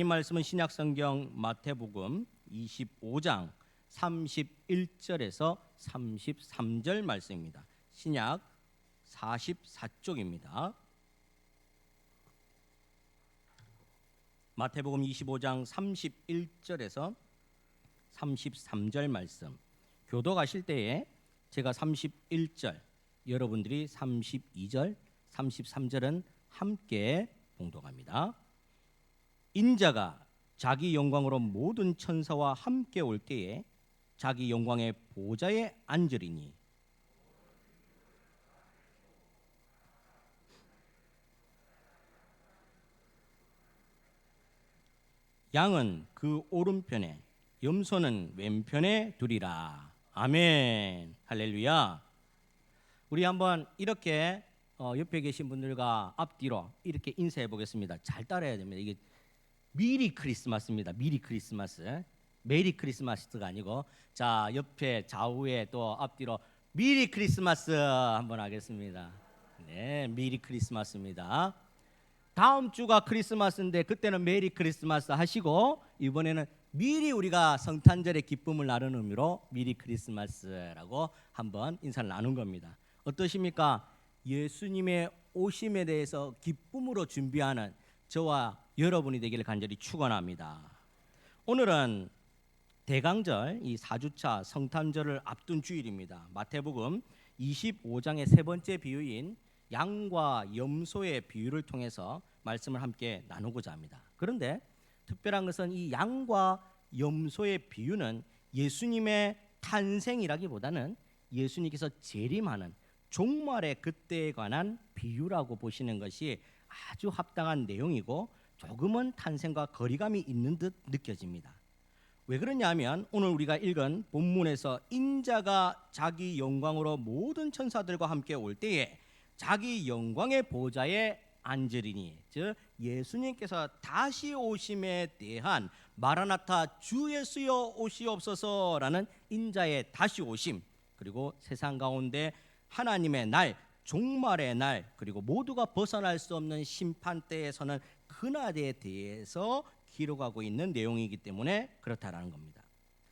이 말씀은 신약성경 마태복음 25장 31절에서 33절 말씀입니다. 신약 44쪽입니다. 마태복음 25장 31절에서 33절 말씀. 교도가실 때에 제가 31절, 여러분들이 32절, 33절은 함께 봉독합니다. 인자가 자기 영광으로 모든 천사와 함께 올 때에 자기 영광의 보좌에 앉으리니 양은 그 오른편에 염소는 왼편에 두리라. 아멘. 할렐루야. 우리 한번 이렇게 옆에 계신 분들과 앞뒤로 이렇게 인사해 보겠습니다. 잘 따라해야 됩니다. 이게 미리 크리스마스입니다. 미리 크리스마스. 메리 크리스마스가 아니고, 자, 옆에 좌우에 또 앞뒤로 미리 크리스마스 한번 하겠습니다. 네, 미리 크리스마스입니다. 다음 주가 크리스마스인데 그때는 메리 크리스마스 하시고, 이번에는 미리 우리가 성탄절의 기쁨을 나누는 의미로 미리 크리스마스라고 한번 인사를 나눈 겁니다. 어떠십니까? 예수님의 오심에 대해서 기쁨으로 준비하는 저와 여러분이 되기를 간절히 축원합니다. 오늘은 대강절, 이 4주차 성탄절을 앞둔 주일입니다. 마태복음 25장의 세 번째 비유인 양과 염소의 비유를 통해서 말씀을 함께 나누고자 합니다. 그런데 특별한 것은 이 양과 염소의 비유는 예수님의 탄생이라기보다는 예수님께서 재림하는 종말의 그때에 관한 비유라고 보시는 것이 아주 합당한 내용이고, 조금은 탄생과 거리감이 있는 듯 느껴집니다. 왜 그러냐면 오늘 우리가 읽은 본문에서 인자가 자기 영광으로 모든 천사들과 함께 올 때에 자기 영광의 보좌에 앉으리니, 즉 예수님께서 다시 오심에 대한 마라나타 주 예수여 오시옵소서라는 인자의 다시 오심, 그리고 세상 가운데 하나님의 날, 종말의 날, 그리고 모두가 벗어날 수 없는 심판 때에서는 그날에 대해서 기록하고 있는 내용이기 때문에 그렇다라는 겁니다.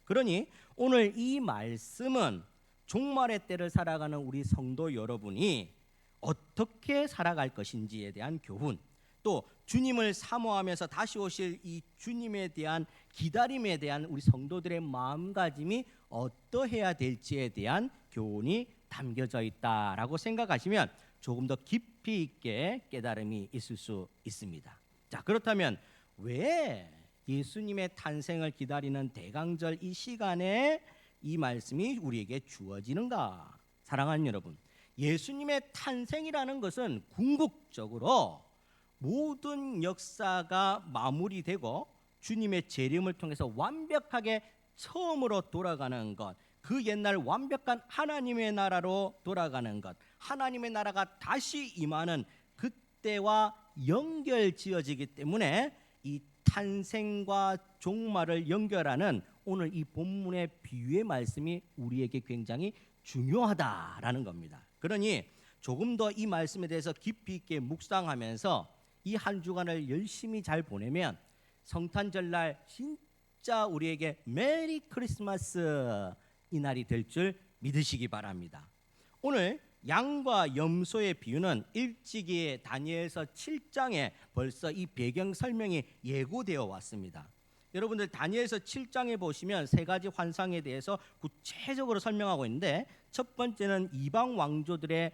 그러니 오늘 이 말씀은 종말의 때를 살아가는 우리 성도 여러분이 어떻게 살아갈 것인지에 대한 교훈, 또 주님을 사모하면서 다시 오실 이 주님에 대한 기다림에 대한 우리 성도들의 마음가짐이 어떠해야 될지에 대한 교훈이 담겨져 있다라고 생각하시면 조금 더 깊이 있게 깨달음이 있을 수 있습니다. 자, 그렇다면 왜 예수님의 탄생을 기다리는 대강절 이 시간에 이 말씀이 우리에게 주어지는가? 사랑하는 여러분, 예수님의 탄생이라는 것은 궁극적으로 모든 역사가 마무리되고 주님의 재림을 통해서 완벽하게 처음으로 돌아가는 것, 그 옛날 완벽한 하나님의 나라로 돌아가는 것, 하나님의 나라가 다시 임하는 그때와 연결지어지기 때문에 이 탄생과 종말을 연결하는 오늘 이 본문의 비유의 말씀이 우리에게 굉장히 중요하다라는 겁니다. 그러니 조금 더 이 말씀에 대해서 깊이 있게 묵상하면서 이 한 주간을 열심히 잘 보내면 성탄절날 진짜 우리에게 메리 크리스마스 이 날이 될 줄 믿으시기 바랍니다. 오늘 양과 염소의 비유는 일찍이 다니엘서 7장에 벌써 이 배경 설명이 예고되어 왔습니다. 여러분들 다니엘서 7장에 보시면 세 가지 환상에 대해서 구체적으로 설명하고 있는데, 첫 번째는 이방 왕조들의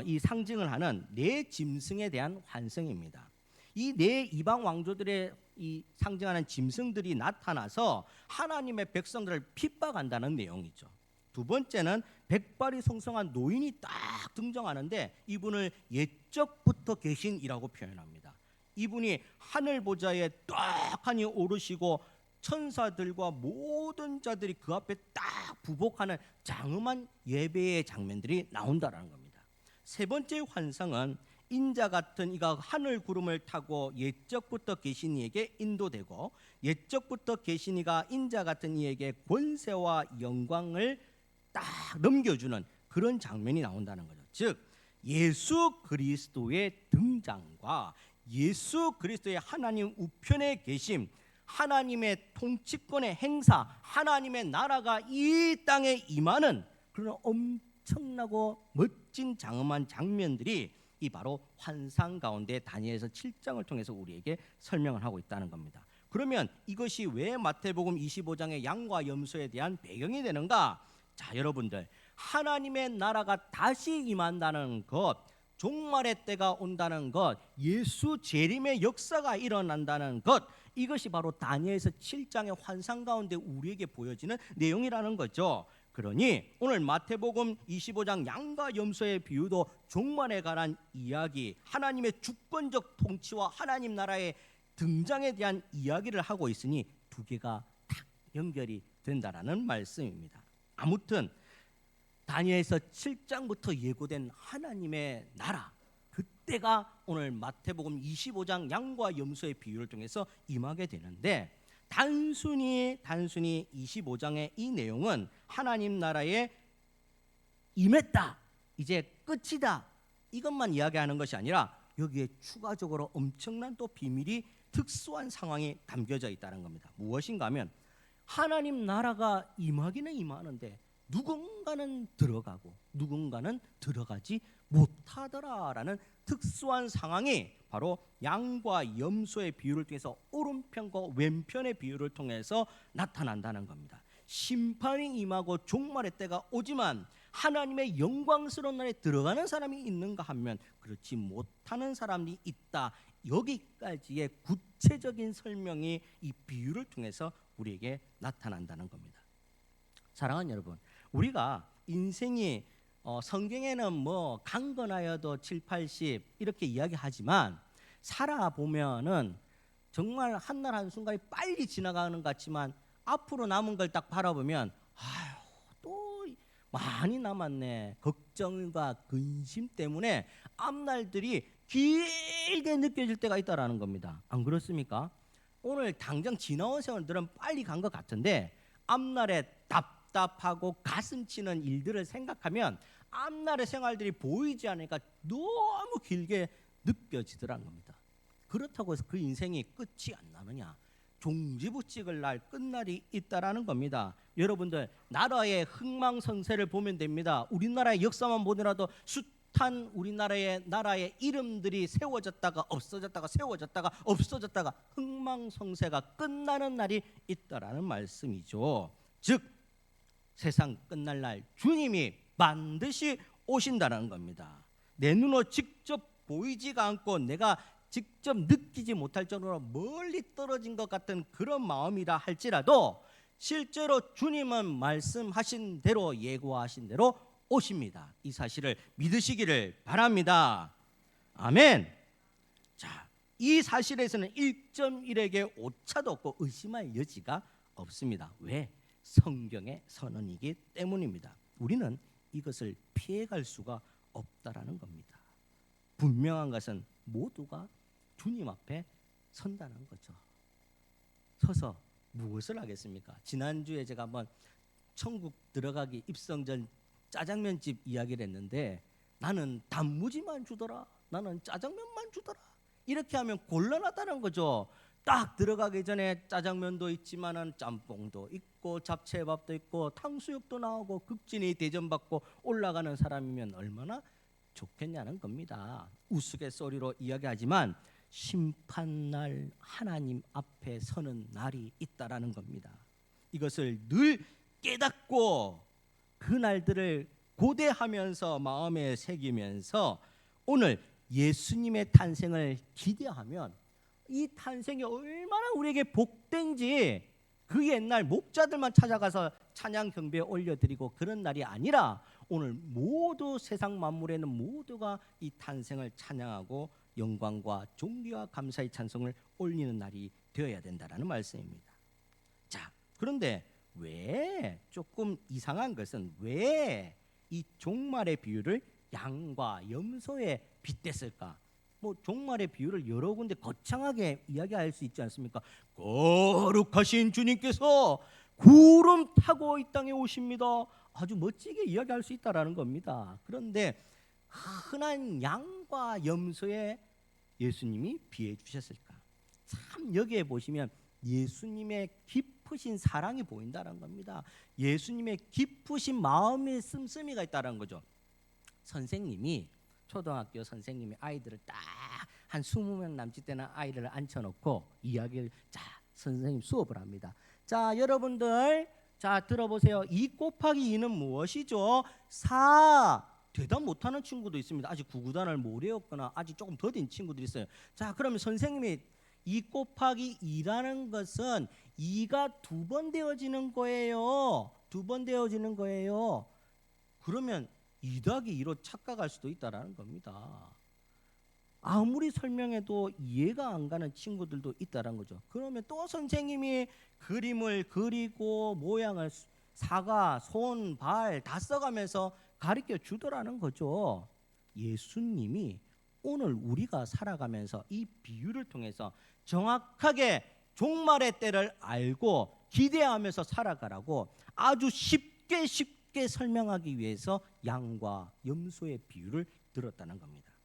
이 상징을 하는 네 짐승에 대한 환상입니다. 이 네 이방 왕조들의 이 상징하는 짐승들이 나타나서 하나님의 백성들을 핍박한다는 내용이죠. 두 번째는 백발이 송성한 노인이 딱 등장하는데 이분을 옛적부터 계신이라고 표현합니다. 이분이 하늘 보좌에 떡하니 오르시고 천사들과 모든 자들이 그 앞에 딱 부복하는 장엄한 예배의 장면들이 나온다라는 겁니다. 세 번째 환상은 인자 같은 이가 하늘 구름을 타고 옛적부터 계신 이에게 인도되고, 옛적부터 계신 이가 인자 같은 이에게 권세와 영광을 딱 넘겨주는 그런 장면이 나온다는 거죠. 즉 예수 그리스도의 등장과 예수 그리스도의 하나님 우편에 계심, 하나님의 통치권의 행사, 하나님의 나라가 이 땅에 임하는 그런 엄청나고 멋진 장엄한 장면들이 이 바로 환상 가운데 다니엘서 7장을 통해서 우리에게 설명을 하고 있다는 겁니다. 그러면 이것이 왜 마태복음 25장의 양과 염소에 대한 배경이 되는가? 자, 여러분들, 하나님의 나라가 다시 임한다는 것, 종말의 때가 온다는 것, 예수 재림의 역사가 일어난다는 것, 이것이 바로 다니엘서 7장의 환상 가운데 우리에게 보여지는 내용이라는 거죠. 그러니 오늘 마태복음 25장 양과 염소의 비유도 종말에 관한 이야기, 하나님의 주권적 통치와 하나님 나라의 등장에 대한 이야기를 하고 있으니 두 개가 딱 연결이 된다라는 말씀입니다. 아무튼 다니엘서 7장부터 예고된 하나님의 나라, 그때가 오늘 마태복음 25장 양과 염소의 비유를 통해서 임하게 되는데, 단순히 25장의 이 내용은 하나님 나라에 임했다, 이제 끝이다, 이것만 이야기하는 것이 아니라 여기에 추가적으로 엄청난 또 비밀이, 특수한 상황이 담겨져 있다는 겁니다. 무엇인가 하면 하나님 나라가 임하기는 임하는데 누군가는 들어가고 누군가는 들어가지 못하더라라는 특수한 상황이 바로 양과 염소의 비유를 통해서 오른편과 왼편의 비유를 통해서 나타난다는 겁니다. 심판이 임하고 종말의 때가 오지만 하나님의 영광스러운 날에 들어가는 사람이 있는가 하면 그렇지 못하는 사람이 있다. 여기까지의 구체적인 설명이 이 비유를 통해서 우리에게 나타난다는 겁니다. 사랑하는 여러분, 우리가 인생이 성경에는 뭐 강건하여도 7, 80 이렇게 이야기하지만 살아보면은 정말 한날 한순간이 빨리 지나가는 것 같지만 앞으로 남은 걸 딱 바라보면 아유, 또 많이 남았네. 걱정과 근심 때문에 앞날들이 길게 느껴질 때가 있다라는 겁니다. 안 그렇습니까? 오늘 당장 지나온 세월들은 빨리 간 것 같은데 앞날에 답답하고 가슴 치는 일들을 생각하면 앞날의 생활들이 보이지 않으니까 너무 길게 느껴지더라는 겁니다. 그렇다고 해서 그 인생이 끝이 안 나느냐? 종지부 찍을 날 끝날이 있다라는 겁니다. 여러분들, 나라의 흥망성쇠를 보면 됩니다. 우리나라의 역사만 보더라도 숱한 우리나라의 이름들이 세워졌다가 없어졌다가 세워졌다가 없어졌다가 흥망성쇠가 끝나는 날이 있다라는 말씀이죠. 즉 세상 끝날 날 주님이 반드시 오신다는 겁니다. 내 눈으로 직접 보이지가 않고 내가 직접 느끼지 못할 정도로 멀리 떨어진 것 같은 그런 마음이라 할지라도 실제로 주님은 말씀하신 대로, 예고하신 대로 오십니다. 이 사실을 믿으시기를 바랍니다. 아멘. 자, 이 사실에서는 1.1에게 오차도 없고 의심할 여지가 없습니다. 왜? 성경의 선언이기 때문입니다. 우리는 이것을 피해갈 수가 없다라는 겁니다. 분명한 것은 모두가 주님 앞에 선다는 거죠. 서서 무엇을 하겠습니까? 지난주에 제가 한번 천국 들어가기 입성 전 짜장면집 이야기를 했는데 나는 단무지만 주더라, 나는 짜장면만 주더라, 이렇게 하면 곤란하다는 거죠. 딱 들어가기 전에 짜장면도 있지만은 짬뽕도 있고 잡채밥도 있고 탕수육도 나오고 극진히 대접받고 올라가는 사람이면 얼마나 좋겠냐는 겁니다. 우스갯소리로 이야기하지만 심판날 하나님 앞에 서는 날이 있다라는 겁니다. 이것을 늘 깨닫고 그 날들을 고대하면서 마음에 새기면서 오늘 예수님의 탄생을 기대하면 이 탄생이 얼마나 우리에게 복된지 그 옛날 목자들만 찾아가서 찬양 경배에 올려드리고 그런 날이 아니라 오늘 모두 세상 만물에는 모두가 이 탄생을 찬양하고 영광과 존귀와 감사의 찬송을 올리는 날이 되어야 된다라는 말씀입니다. 자, 그런데 왜 조금 이상한 것은 왜 이 종말의 비유를 양과 염소에 빗댔을까? 뭐 종말의 비유를 여러 군데 거창하게 이야기할 수 있지 않습니까? 거룩하신 주님께서 구름 타고 이 땅에 오십니다. 아주 멋지게 이야기할 수 있다라는 겁니다. 그런데 흔한 양과 염소의 예수님이 비해 주셨을까? 참 여기에 보시면 예수님의 깊으신 사랑이 보인다는 겁니다. 예수님의 깊으신 마음의 씀씀이가 있다는 거죠. 선생님이 초등학교 선생님이 아이들을 딱 한 20명 남짓 되는 아이들을 앉혀놓고 이야기를 선생님 수업을 합니다. 자, 여러분들 자 들어보세요. 2 곱하기 2는 무엇이죠? 4. 대답 못하는 친구도 있습니다. 아직 구구단을 못 외웠거나 아직 조금 더딘 친구들이 있어요. 자, 그러면 선생님이 2 곱하기 2라는 것은 2가 2번 되어지는 거예요. 2번 되어지는 거예요. 그러면 2 더하기 2로 착각할 수도 있다라는 겁니다. 아무리 설명해도 이해가 안 가는 친구들도 있다는 거죠. 그러면 또 선생님이 그림을 그리고 모양을 사과, 손, 발 다 써가면서 가르쳐 주더라는 거죠. 예수님이 오늘 우리가 살아가면서 이 비유를 통해서 정확하게 종말의 때를 알고 기대하면서 살아가라고 아주 쉽게 설명하기 위해서 양과 염소의 비유를 들었다는 겁니다.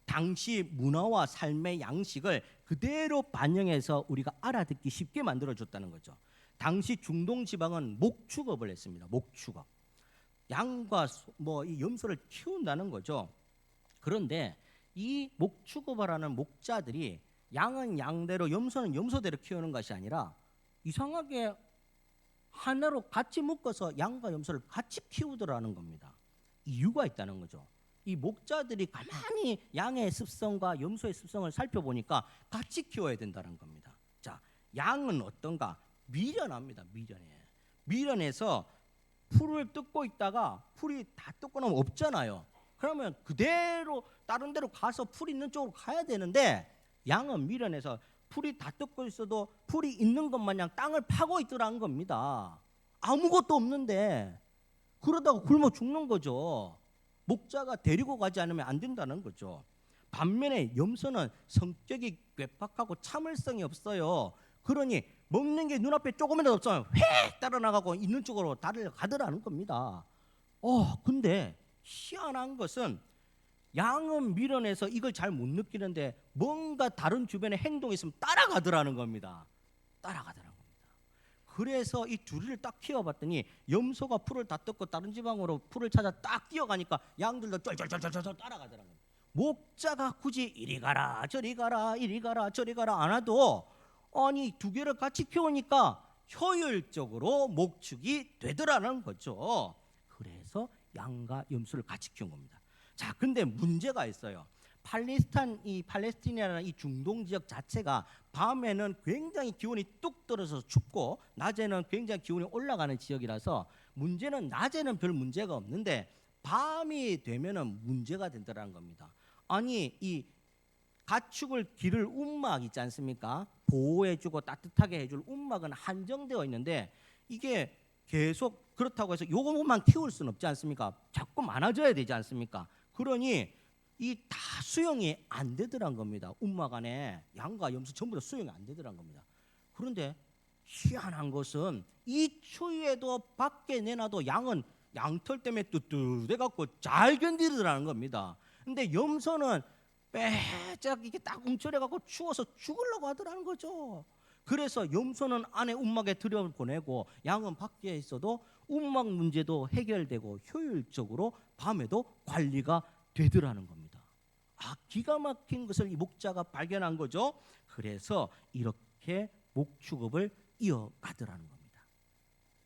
당시 문화와 삶의 양식을 그대로 반영해서 우리가 알아듣기 쉽게 만들어줬다는 거죠. 당시 중동 지방은 목축업을 했습니다. 목축업. 양과 이 염소를 키운다는 거죠. 그런데 이 목축업을 하는 목자들이 양은 양대로 염소는 염소대로 키우는 것이 아니라 이상하게 하나로 같이 묶어서 양과 염소를 같이 키우더라는 겁니다. 이유가 있다는 거죠. 이 목자들이 가만히 양의 습성과 염소의 습성을 살펴보니까 같이 키워야 된다는 겁니다. 자, 양은 어떤가? 미련합니다. 미련해서 풀을 뜯고 있다가 풀이 다 뜯고 나면 없잖아요. 그러면 그대로 다른 데로 가서 풀 있는 쪽으로 가야 되는데 양은 미련해서 풀이 다 뜯고 있어도 풀이 있는 것 마냥 땅을 파고 있더라는 겁니다. 아무것도 없는데 그러다가 굶어 죽는 거죠. 목자가 데리고 가지 않으면 안 된다는 거죠. 반면에 염소는 성격이 괴팍하고 참을성이 없어요. 그러니 먹는 게 눈앞에 조금이라도 없으면 휙 따라 나가고 있는 쪽으로 달려가더라는 겁니다. 근데 희한한 것은 양은 미련해서 이걸 잘 못 느끼는데 뭔가 다른 주변에 행동이 있으면 따라가더라는 겁니다. 그래서 이 둘을 딱 키워봤더니 염소가 풀을 다 뜯고 다른 지방으로 풀을 찾아 딱 뛰어가니까 양들도 쫄쫄쫄쫄 따라가더라고요. 목자가 굳이 이리 가라 저리 가라 이리 가라 저리 가라 안 해도 아니 두 개를 같이 키우니까 효율적으로 목축이 되더라는 거죠. 그래서 양과 염소를 같이 키운 겁니다. 자, 근데 문제가 있어요. 팔레스타인이라는 이 중동 지역 자체가 밤에는 굉장히 기온이 뚝 떨어져서 춥고 낮에는 굉장히 기온이 올라가는 지역이라서 문제는 낮에는 별 문제가 없는데 밤이 되면은 문제가 된다는 겁니다. 아니 이 가축을 기를 움막 있지 않습니까? 보호해주고 따뜻하게 해줄 움막은 한정되어 있는데 이게 계속 그렇다고 해서 요것만 키울 수는 없지 않습니까? 자꾸 많아져야 되지 않습니까? 그러니 이 다 수용이 안 되더란 겁니다. 움막 안에 양과 염소 전부 다 수용이 안 되더란 겁니다. 그런데 희한한 것은 이 추위에도 밖에 내놔도 양은 양털 때문에 뚜뚜해 갖고 잘 견디더라는 겁니다. 근데 염소는 빼짝 이게 딱 움츠려 갖고 추워서 죽으려고 하더라는 거죠. 그래서 염소는 안에 움막에 들여보내고 양은 밖에 있어도 움막 문제도 해결되고 효율적으로 밤에도 관리가 되더라는 겁니다. 기가 막힌 것을 이 목자가 발견한 거죠. 그래서 이렇게 목축업을 이어가더라는 겁니다.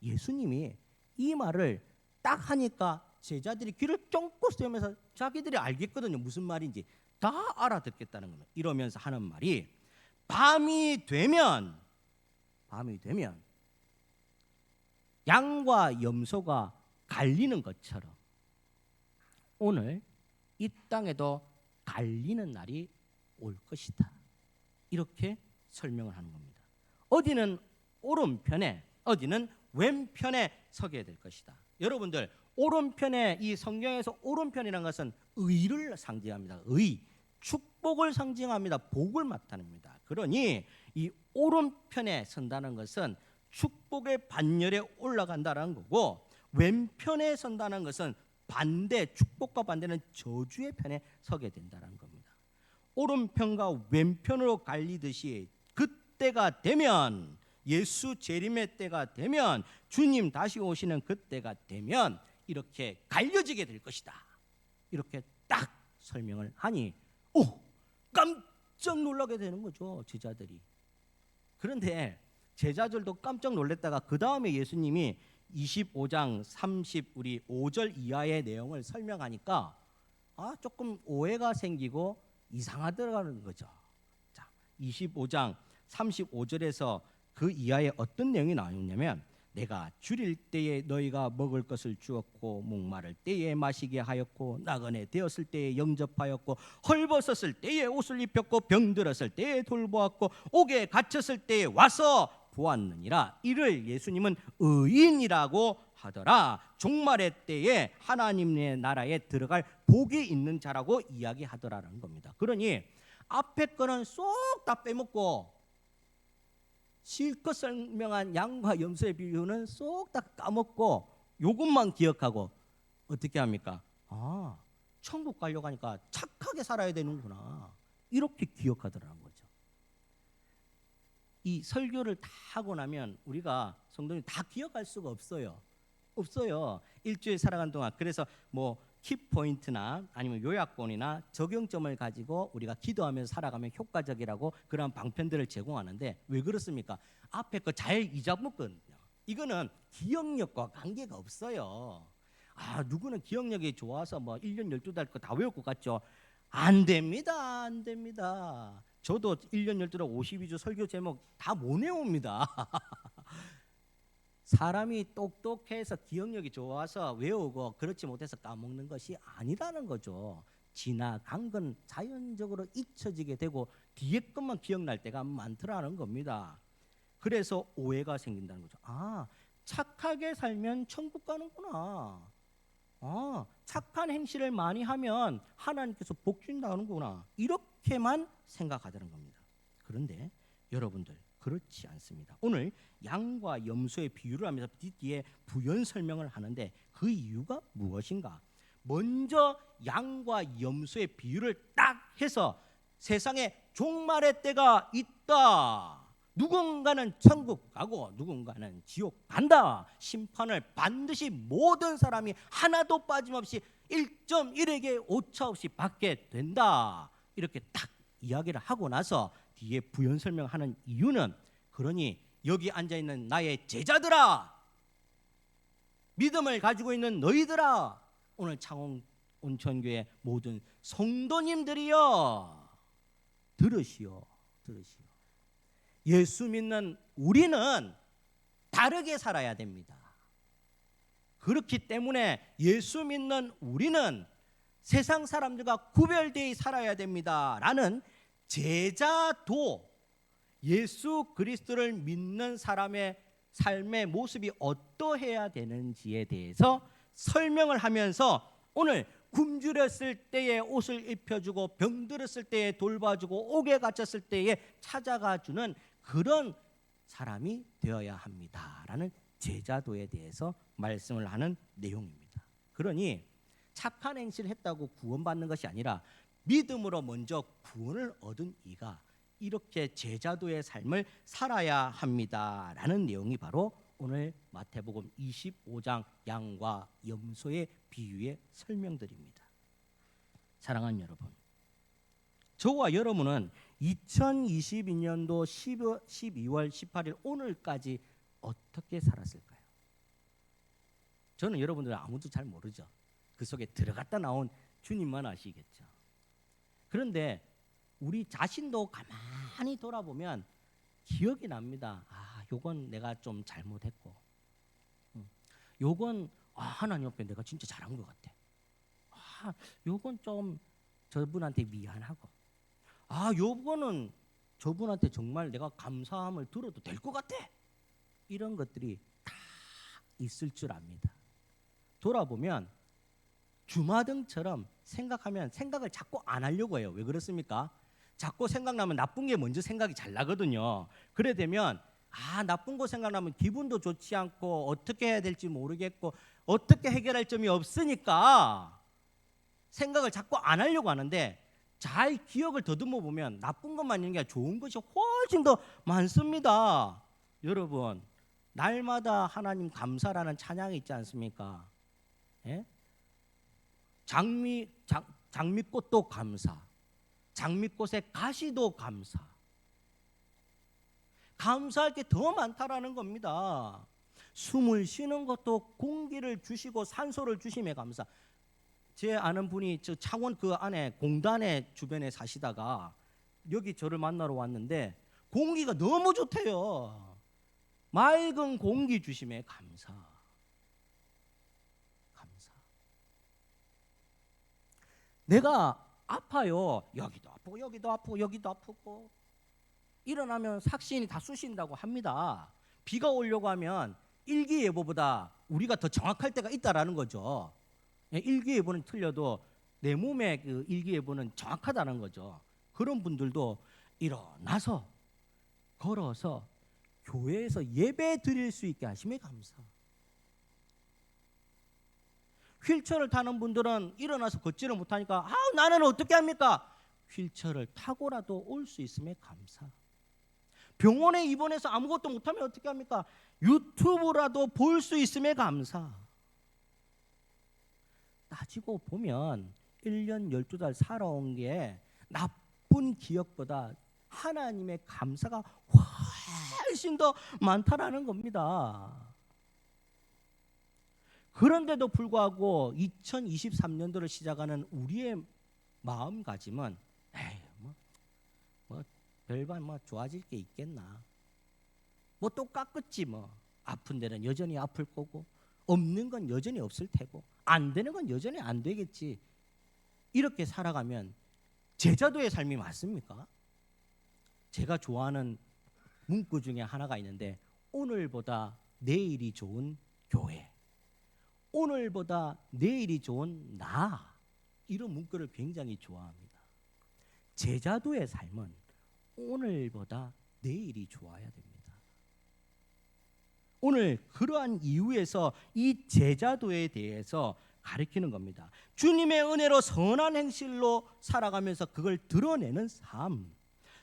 예수님이 이 말을 딱 하니까 제자들이 귀를 쫑긋 세우면서 자기들이 알겠거든요. 무슨 말인지 다 알아듣겠다는 겁니다. 이러면서 하는 말이 밤이 되면 양과 염소가 갈리는 것처럼 오늘 이 땅에도 갈리는 날이 올 것이다. 이렇게 설명을 하는 겁니다. 어디는 오른편에 어디는 왼편에 서게 될 것이다. 여러분들 오른편에 이 성경에서 오른편이라는 것은 의를 상징합니다. 의, 축복을 상징합니다. 복을 나타냅니다. 그러니 이 오른편에 선다는 것은 축복의 반열에 올라간다는 거고 왼편에 선다는 것은 반대 축복과 반대는 저주의 편에 서게 된다는 겁니다. 오른편과 왼편으로 갈리듯이 그때가 되면, 예수 재림의 때가 되면, 주님 다시 오시는 그때가 되면 이렇게 갈려지게 될 것이다. 이렇게 딱 설명을 하니 깜짝 놀라게 되는 거죠, 제자들이. 그런데 제자들도 깜짝 놀랐다가 그 다음에 예수님이 25장 5절 이하의 내용을 설명하니까 조금 오해가 생기고 이상하더라는 거죠. 자, 25장 35절에서 그 이하에 어떤 내용이 나오냐면, 내가 줄일 때에 너희가 먹을 것을 주었고, 목마를 때에 마시게 하였고, 나그네 되었을 때에 영접하였고, 헐벗었을 때에 옷을 입혔고, 병들었을 때에 돌보았고, 옥에 갇혔을 때에 와서 보았느니라. 이를 예수님은 의인이라고 하더라. 종말의 때에 하나님의 나라에 들어갈 복이 있는 자라고 이야기하더라는 겁니다. 그러니 앞에 거는 쏙 다 빼먹고 실컷 설명한 양과 염소의 비유는 쏙 다 까먹고 요것만 기억하고 어떻게 합니까? 천국 가려고 하니까 착하게 살아야 되는구나, 이렇게 기억하더라는 거죠. 이 설교를 다 하고 나면 우리가 성도님 다 기억할 수가 없어요. 일주일 살아간 동안. 그래서 뭐 키포인트나 아니면 요약본이나 적용점을 가지고 우리가 기도하면서 살아가면 효과적이라고 그런 방편들을 제공하는데, 왜 그렇습니까? 앞에 거 잘 잊어먹거든요. 이거는 기억력과 관계가 없어요. 누구는 기억력이 좋아서 뭐 1년 12달 거 다 외울 것 같죠? 안 됩니다. 저도 1년 12달 52주 설교 제목 다 못 외웁니다. 사람이 똑똑해서 기억력이 좋아서 외우고 그렇지 못해서 까먹는 것이 아니라는 거죠. 지나간 건 자연적으로 잊혀지게 되고 뒤에 것만 기억날 때가 많더라는 겁니다. 그래서 오해가 생긴다는 거죠. 착하게 살면 천국 가는구나. 착한 행실을 많이 하면 하나님께서 복 준다는구나, 이렇게만 생각하다는 겁니다. 그런데 여러분들, 그렇지 않습니다. 오늘 양과 염소의 비유를 하면서 뒤에 부연 설명을 하는데 그 이유가 무엇인가? 먼저 양과 염소의 비유를 딱 해서 세상에 종말의 때가 있다, 누군가는 천국 가고 누군가는 지옥 간다, 심판을 반드시 모든 사람이 하나도 빠짐없이 1.1에게 오차없이 받게 된다, 이렇게 딱 이야기를 하고 나서 뒤에 부연 설명하는 이유는, 그러니 여기 앉아있는 나의 제자들아, 믿음을 가지고 있는 너희들아, 오늘 창원 온천교회 모든 성도님들이여, 들으시오. 예수 믿는 우리는 다르게 살아야 됩니다. 그렇기 때문에 예수 믿는 우리는 세상 사람들과 구별되어 살아야 됩니다 라는 제자도 예수 그리스도를 믿는 사람의 삶의 모습이 어떠해야 되는지에 대해서 설명을 하면서, 오늘 굶주렸을 때에 옷을 입혀주고 병들었을 때에 돌봐주고 옥에 갇혔을 때에 찾아가주는 그런 사람이 되어야 합니다라는 제자도에 대해서 말씀을 하는 내용입니다. 그러니 착한 행실을 했다고 구원받는 것이 아니라 믿음으로 먼저 구원을 얻은 이가 이렇게 제자도의 삶을 살아야 합니다라는 내용이 바로 오늘 마태복음 25장 양과 염소의 비유의 설명들입니다. 사랑하는 여러분, 저와 여러분은 2022년도 12월 18일 오늘까지 어떻게 살았을까요? 저는 여러분들 아무도 잘 모르죠. 그 속에 들어갔다 나온 주님만 아시겠죠. 그런데 우리 자신도 가만히 돌아보면 기억이 납니다. 요건 내가 좀 잘못했고, 요건 하나님 앞에 내가 진짜 잘한 것 같아. 요건 좀 저분한테 미안하고, 요거는 저분한테 정말 내가 감사함을 들어도 될 것 같아. 이런 것들이 다 있을 줄 압니다. 돌아보면 주마등처럼 생각하면 생각을 자꾸 안 하려고 해요. 왜 그렇습니까? 자꾸 생각나면 나쁜 게 먼저 생각이 잘 나거든요. 그래 되면 나쁜 거 생각나면 기분도 좋지 않고 어떻게 해야 될지 모르겠고 어떻게 해결할 점이 없으니까 생각을 자꾸 안 하려고 하는데, 잘 기억을 더듬어 보면 나쁜 것만 있는 게 아니라 좋은 것이 훨씬 더 많습니다. 여러분, 날마다 하나님 감사라는 찬양이 있지 않습니까? 예? 장미꽃도 감사, 장미꽃의 가시도 감사. 감사할 게 더 많다라는 겁니다. 숨을 쉬는 것도 공기를 주시고 산소를 주심에 감사. 제 아는 분이 저 창원 그 안에 공단의 주변에 사시다가 여기 저를 만나러 왔는데 공기가 너무 좋대요. 맑은 공기 주심에 감사. 감사. 내가 아파요. 여기도 아프고 여기도 아프고 여기도 아프고. 일어나면 삭신이 다 쑤신다고 합니다. 비가 오려고 하면 일기예보보다 우리가 더 정확할 때가 있다라는 거죠. 일기예보는 틀려도 내 몸의 그 일기예보는 정확하다는 거죠. 그런 분들도 일어나서 걸어서 교회에서 예배 드릴 수 있게 하심에 감사. 휠체어를 타는 분들은 일어나서 걷지를 못하니까 나는 어떻게 합니까? 휠체어를 타고라도 올 수 있음에 감사. 병원에 입원해서 아무것도 못하면 어떻게 합니까? 유튜브라도 볼 수 있음에 감사. 따지고 보면 1년 12달 살아온 게 나쁜 기억보다 하나님의 감사가 훨씬 더 많다라는 겁니다. 그런데도 불구하고 2023년도를 시작하는 우리의 마음가짐은 별반 좋아질 게 있겠나? 똑같겠지 뭐. 아픈 데는 여전히 아플 거고 없는 건 여전히 없을 테고 안 되는 건 여전히 안 되겠지. 이렇게 살아가면 제자도의 삶이 맞습니까? 제가 좋아하는 문구 중에 하나가 있는데 오늘보다 내일이 좋은 교회, 오늘보다 내일이 좋은 나, 이런 문구를 굉장히 좋아합니다. 제자도의 삶은 오늘보다 내일이 좋아야 됩니다. 오늘 그러한 이유에서 이 제자도에 대해서 가르치는 겁니다. 주님의 은혜로 선한 행실로 살아가면서 그걸 드러내는 삶,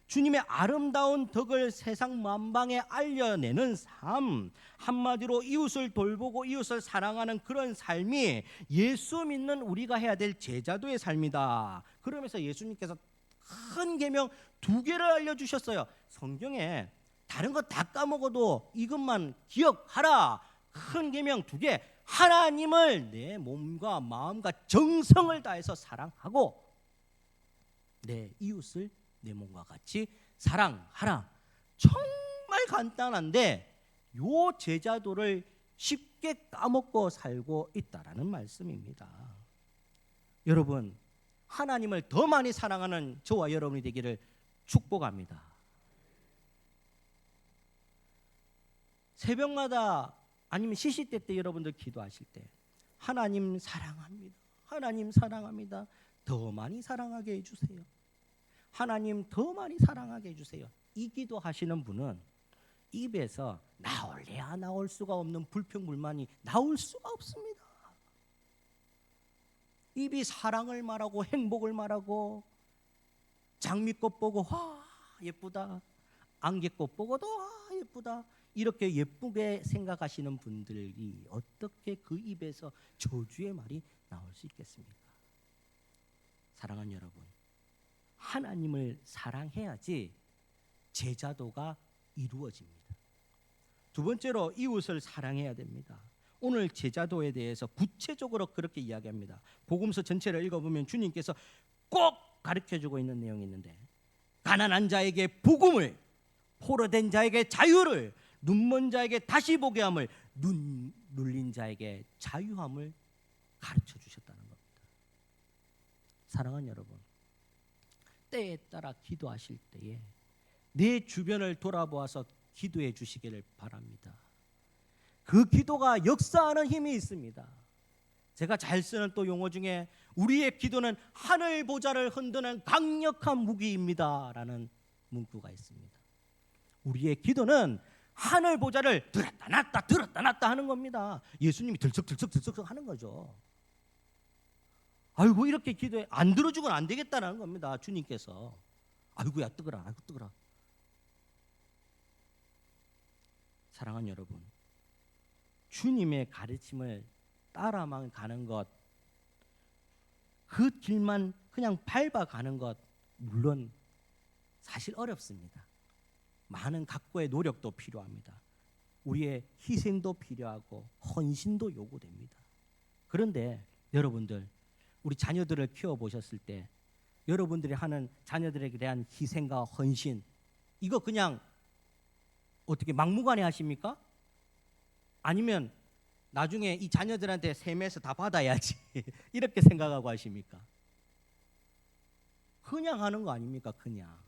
주님의 아름다운 덕을 세상 만방에 알려내는 삶, 한마디로 이웃을 돌보고 이웃을 사랑하는 그런 삶이 예수 믿는 우리가 해야 될 제자도의 삶이다. 그러면서 예수님께서 큰 계명 2개를 알려주셨어요. 성경에 다른 거 다 까먹어도 이것만 기억하라. 큰 계명 2개. 하나님을 내 몸과 마음과 정성을 다해서 사랑하고 내 이웃을 내 몸과 같이 사랑하라. 정말 간단한데 요 제자도를 쉽게 까먹고 살고 있다라는 말씀입니다. 여러분, 하나님을 더 많이 사랑하는 저와 여러분이 되기를 축복합니다. 새벽마다 아니면 시시때 때 여러분들 기도하실 때 하나님 사랑합니다. 하나님 사랑합니다. 더 많이 사랑하게 해주세요. 하나님 더 많이 사랑하게 해주세요. 이 기도하시는 분은 입에서 나올래야 나올 수가 없는 불평불만이 나올 수가 없습니다. 입이 사랑을 말하고 행복을 말하고 장미꽃 보고 와 예쁘다, 안개꽃 보고도 와 예쁘다, 이렇게 예쁘게 생각하시는 분들이 어떻게 그 입에서 저주의 말이 나올 수 있겠습니까? 사랑하는 여러분, 하나님을 사랑해야지 제자도가 이루어집니다. 두 번째로 이웃을 사랑해야 됩니다. 오늘 제자도에 대해서 구체적으로 그렇게 이야기합니다. 복음서 전체를 읽어보면 주님께서 꼭 가르쳐주고 있는 내용이 있는데, 가난한 자에게 복음을, 포로된 자에게 자유를, 눈먼 자에게 다시 보게 함을, 눈 눌린 자에게 자유함을 가르쳐 주셨다는 겁니다. 사랑하는 여러분, 때에 따라 기도하실 때에 내 주변을 돌아보아서 기도해 주시기를 바랍니다. 그 기도가 역사하는 힘이 있습니다. 제가 잘 쓰는 또 용어 중에 우리의 기도는 하늘 보좌를 흔드는 강력한 무기입니다 라는 문구가 있습니다. 우리의 기도는 하늘 보좌를 들었다 놨다 들었다 놨다 하는 겁니다. 예수님이 들썩들썩 하는 거죠. 아이고 이렇게 기도해 안 들어주고는 안 되겠다는 겁니다. 주님께서 아이고야 뜨거라, 아이고 뜨거라. 사랑하는 여러분, 주님의 가르침을 따라만 가는 것, 그 길만 그냥 밟아가는 것, 물론 사실 어렵습니다. 많은 각고의 노력도 필요합니다. 우리의 희생도 필요하고 헌신도 요구됩니다. 그런데 여러분들, 우리 자녀들을 키워보셨을 때 여러분들이 하는 자녀들에게 대한 희생과 헌신, 이거 그냥 어떻게 막무가내 하십니까? 아니면 나중에 이 자녀들한테 세매서 다 받아야지 이렇게 생각하고 하십니까? 그냥 하는 거 아닙니까? 그냥.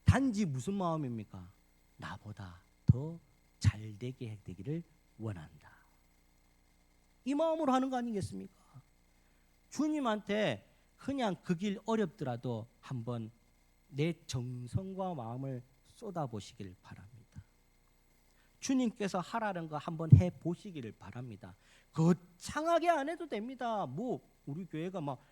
단지 무슨 마음입니까? 나보다 더 잘되게 되기를 원한다. 이 마음으로 하는 거 아니겠습니까? 주님한테 그냥 그 길 어렵더라도 한번 내 정성과 마음을 쏟아보시길 바랍니다. 주님께서 하라는 거 한번 해보시기를 바랍니다. 거창하게 안 해도 됩니다. 뭐 우리 교회가 막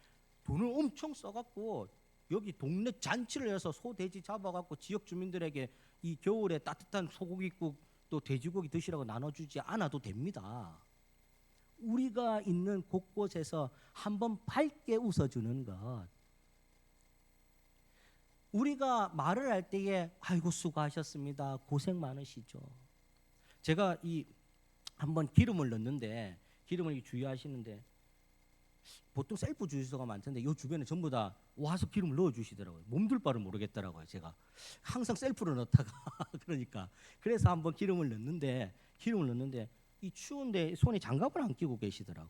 돈을 엄청 써갖고 여기 동네 잔치를 해서 소, 돼지 잡아갖고 지역 주민들에게 이 겨울에 따뜻한 소고기국 또 돼지고기 드시라고 나눠주지 않아도 됩니다. 우리가 있는 곳곳에서 한번 밝게 웃어주는 것. 우리가 말을 할 때에 아이고 수고하셨습니다. 고생 많으시죠. 제가 이 한번 기름을 넣는데 기름을 주의하시는데 보통 셀프 주유소가 많던데 이 주변에 전부 다 와서 기름을 넣어주시더라고요. 몸둘 바를 모르겠더라고요. 제가 항상 셀프로 넣다가 그러니까 그래서 한번 기름을 넣는데 이 추운데 손에 장갑을 안 끼고 계시더라고.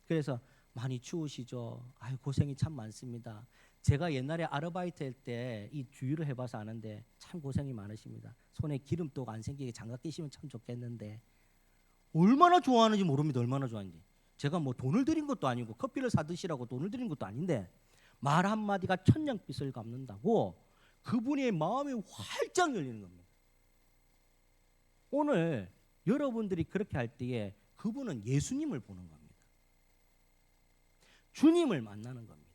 그래서 많이 추우시죠. 아유 고생이 참 많습니다. 제가 옛날에 아르바이트 할 때 이 주유를 해봐서 아는데 참 고생이 많으십니다. 손에 기름도 안 생기게 장갑 끼시면 참 좋겠는데 얼마나 좋아하는지 모릅니다. 얼마나 좋아하는지. 제가 뭐 돈을 들인 것도 아니고 커피를 사 드시라고 돈을 들인 것도 아닌데 말 한마디가 천냥빚을 갚는다고 그분의 마음이 활짝 열리는 겁니다. 오늘 여러분들이 그렇게 할 때에 그분은 예수님을 보는 겁니다. 주님을 만나는 겁니다.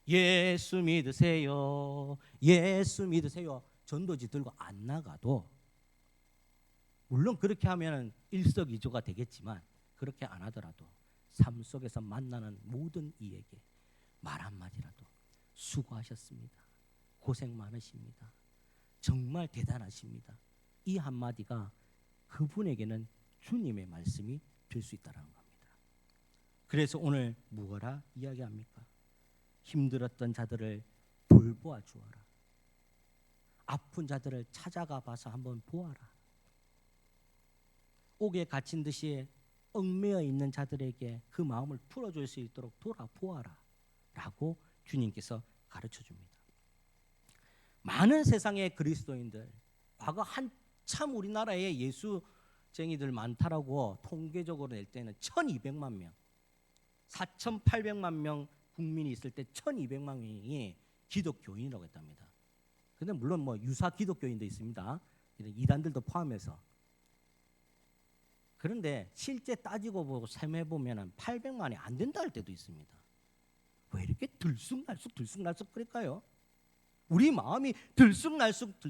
예수 믿으세요. 예수 믿으세요. 전도지 들고 안 나가도 물론 그렇게 하면 일석이조가 되겠지만 그렇게 안 하더라도 삶 속에서 만나는 모든 이에게 말 한마디라도 수고하셨습니다. 고생 많으십니다. 정말 대단하십니다. 이 한마디가 그분에게는 주님의 말씀이 될 수 있다는 겁니다. 그래서 오늘 무엇라 이야기합니까? 힘들었던 자들을 돌보아 주어라. 아픈 자들을 찾아가 봐서 한번 보아라. 옥에 갇힌 듯이 얽매여 있는 자들에게 그 마음을 풀어줄 수 있도록 돌아보아라 라고 주님께서 가르쳐 줍니다. 많은 세상의 그리스도인들, 과거 한참 우리나라에 예수쟁이들 많다라고 통계적으로 낼 때는 1200만 명, 4800만 명 국민이 있을 때 1200만 명이 기독교인이라고 했답니다. 근데 물론 뭐 유사 기독교인도 있습니다. 이단들도 포함해서. 그런데 실제 따지고 보고 셈해보면 800만이 안 된다 할 때도 있습니다. 왜 이렇게 들쑥날쑥 그럴까요? 우리 마음이 들쑥날쑥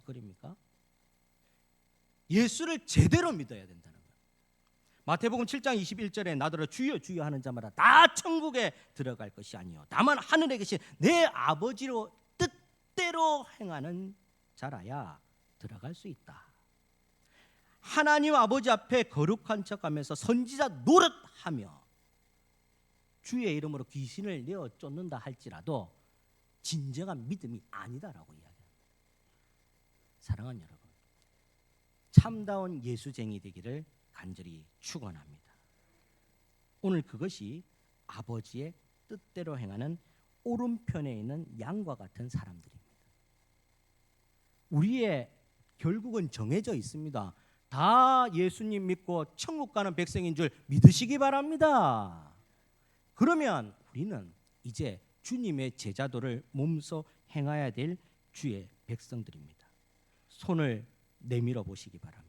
그립니까? 예수를 제대로 믿어야 된다는 거예요. 마태복음 7장 21절에 나더러 주여 주여 하는 자마다 다 천국에 들어갈 것이 아니요 다만 하늘에 계신 내 아버지로 뜻대로 행하는 자라야 들어갈 수 있다. 하나님 아버지 앞에 거룩한 척하면서 선지자 노릇하며 주의 이름으로 귀신을 내어 쫓는다 할지라도 진정한 믿음이 아니다라고 이야기합니다. 사랑하는 여러분, 참다운 예수쟁이 되기를 간절히 축원합니다. 오늘 그것이 아버지의 뜻대로 행하는 오른편에 있는 양과 같은 사람들입니다. 우리의 결국은 정해져 있습니다. 다 예수님 믿고 천국 가는 백성인 줄 믿으시기 바랍니다. 그러면 우리는 이제 주님의 제자도를 몸소 행해야 될 주의 백성들입니다. 손을 내밀어 보시기 바랍니다.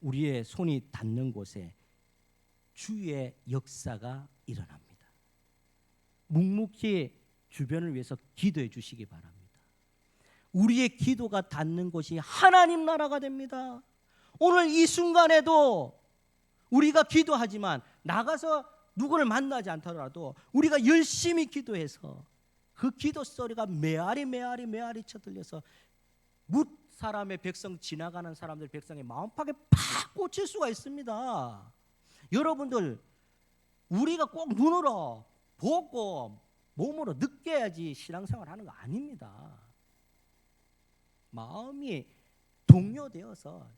우리의 손이 닿는 곳에 주의 역사가 일어납니다. 묵묵히 주변을 위해서 기도해 주시기 바랍니다. 우리의 기도가 닿는 곳이 하나님 나라가 됩니다. 오늘 이 순간에도 우리가 기도하지만 나가서 누구를 만나지 않더라도 우리가 열심히 기도해서 그 기도 소리가 메아리 쳐들려서 뭇 사람의 백성, 지나가는 사람들 백성의 마음팍에 팍 꽂힐 수가 있습니다. 여러분들, 우리가 꼭 눈으로 보고 몸으로 느껴야지 신앙생활 하는 거 아닙니다. 마음이 동요되어서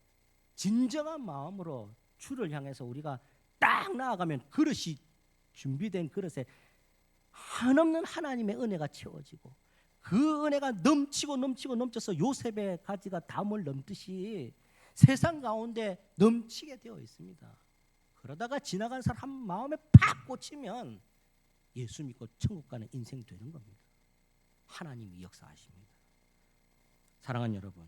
진정한 마음으로 주를 향해서 우리가 딱 나아가면 그릇이, 준비된 그릇에 한없는 하나님의 은혜가 채워지고 그 은혜가 넘쳐서 요셉의 가지가 담을 넘듯이 세상 가운데 넘치게 되어 있습니다. 그러다가 지나간 사람 마음에 팍 꽂히면 예수 믿고 천국 가는 인생 되는 겁니다. 하나님이 역사하십니다. 사랑하는 여러분,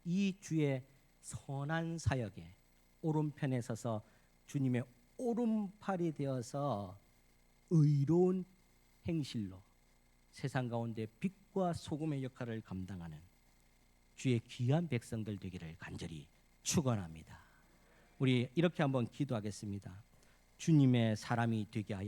이 주의 선한 사역에 오른편에 서서 주님의 오른팔이 되어서 의로운 행실로 세상 가운데 빛과 소금의 역할을 감당하는 주의 귀한 백성들 되기를 간절히 축원합니다. 우리 이렇게 한번 기도하겠습니다. 주님의 사람이 되게 하여